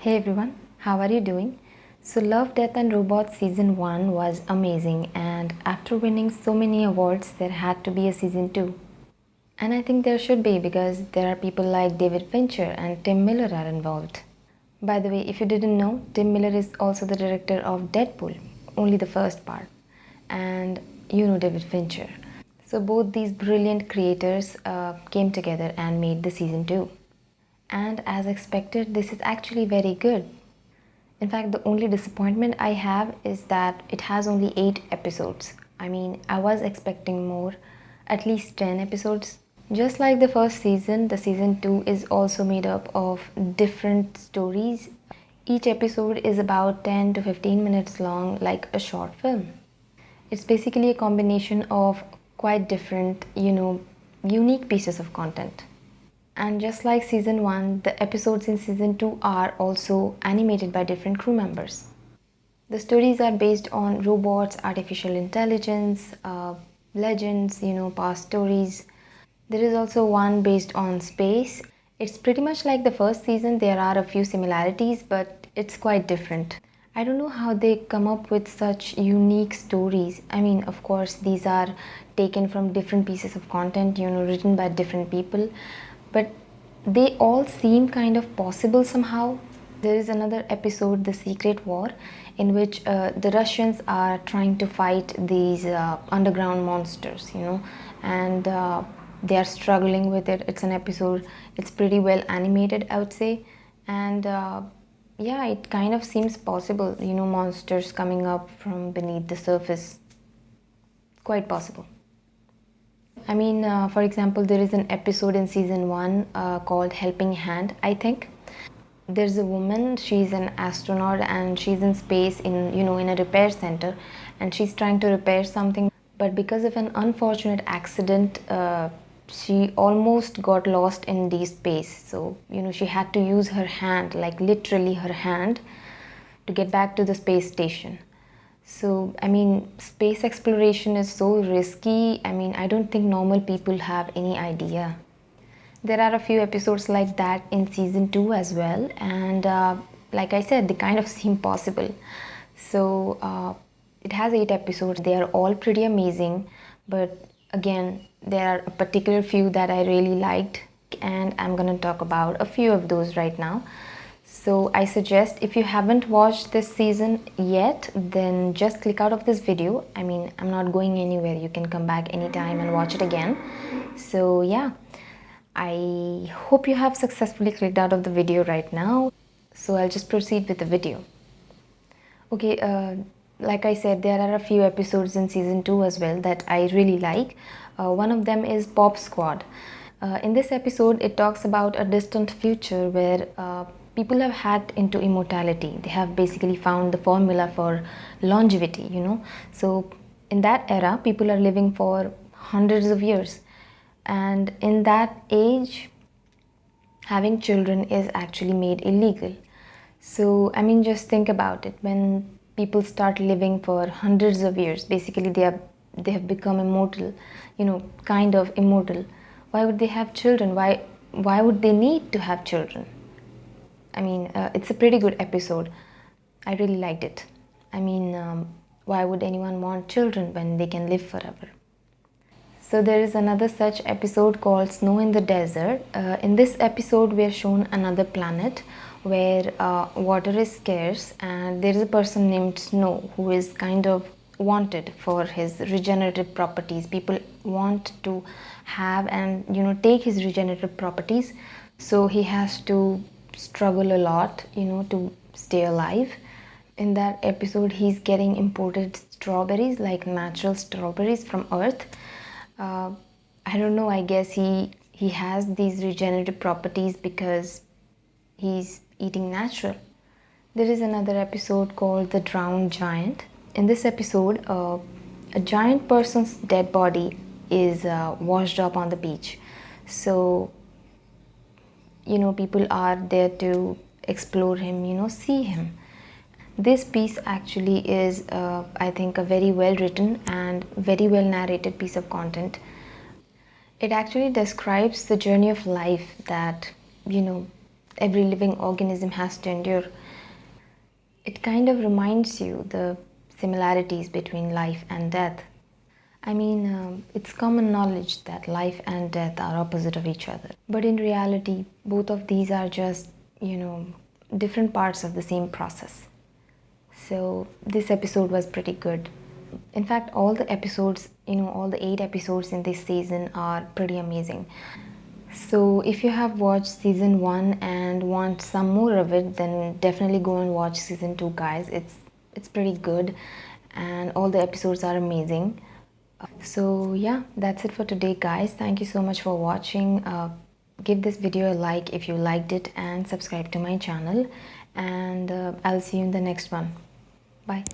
Hey everyone, how are you doing? So, Love, Death and Robots season 1 was amazing, and after winning so many awards, there had to be a season 2. And I think there should be because there are people like David Fincher and Tim Miller are involved. By the way, if you didn't know, Tim Miller is also the director of Deadpool, only the first part. And you know David Fincher. So, both these brilliant creators came together and made the season 2. And as expected, this is actually very good. In fact, the only disappointment I have is that it has only 8 episodes. I mean, I was expecting more, at least 10 episodes. Just like the first season, the season 2 is also made up of different stories. Each episode is about 10 to 15 minutes long, like a short film. It's basically a combination of quite different, unique pieces of content. And just like season 1, the episodes in season 2 are also animated by different crew members. The stories are based on robots, artificial intelligence, legends, past stories. There is also one based on space. It's pretty much like the first season. There are a few similarities, but it's quite different. I don't know how they come up with such unique stories. I mean, of course, these are taken from different pieces of content, written by different people, but they all seem kind of possible somehow. There is another episode, The Secret War, in which the Russians are trying to fight these underground monsters, and they are struggling with it. It's an episode, it's pretty well animated, I would say, and yeah, it kind of seems possible, monsters coming up from beneath the surface. Quite possible. I mean, for example, there is an episode in season 1 called Helping Hand, I think. There's a woman, she's an astronaut and she's in space in a repair center, and she's trying to repair something, but because of an unfortunate accident, she almost got lost in deep space. So, she had to use her hand, like literally her hand, to get back to the space station. So, I mean, space exploration is so risky. I mean, I don't think normal people have any idea. There are a few episodes like that in season 2 as well, and like I said, they kind of seem possible. So, it has 8 episodes. They are all pretty amazing, but again, there are a particular few that I really liked, and I'm gonna talk about a few of those right now. So I suggest, if you haven't watched this season yet, then just click out of this video. I mean, I'm not going anywhere. You can come back anytime and watch it again. So yeah, I hope you have successfully clicked out of the video right now. So I'll just proceed with the video. Okay, like I said, there are a few episodes in season 2 as well that I really like. One of them is Pop Squad. In this episode, it talks about a distant future where people have hacked into immortality. They have basically found the formula for longevity, So in that era, people are living for hundreds of years. And in that age, having children is actually made illegal. So, I mean, just think about it. When people start living for hundreds of years, basically they have become immortal, kind of immortal. Why would they have children? Why would they need to have children? I mean, it's a pretty good episode. I really liked it. I mean, why would anyone want children when they can live forever? So there is another such episode called Snow in the Desert. In this episode, we are shown another planet where water is scarce, and there is a person named Snow who is kind of wanted for his regenerative properties. People want to have and take his regenerative properties, so he has to struggle a lot to stay alive. In that episode, he's getting imported strawberries, like natural strawberries from Earth. I don't know, I guess he has these regenerative properties because he's eating natural. There is another episode called The Drowned Giant. In this episode, a giant person's dead body is washed up on the beach. So, people are there to explore him, see him. This piece actually is, I think, a very well written and very well narrated piece of content. It actually describes the journey of life that, every living organism has to endure. It kind of reminds you the similarities between life and death. I mean, it's common knowledge that life and death are opposite of each other. But in reality, both of these are just, different parts of the same process. So this episode was pretty good. In fact, all the episodes, all the 8 episodes in this season are pretty amazing. So if you have watched season 1 and want some more of it, then definitely go and watch season 2, guys. It's pretty good and all the episodes are amazing. So yeah, that's it for today, guys. Thank you so much for watching. Give this video a like if you liked it and subscribe to my channel, and I'll see you in the next one. Bye.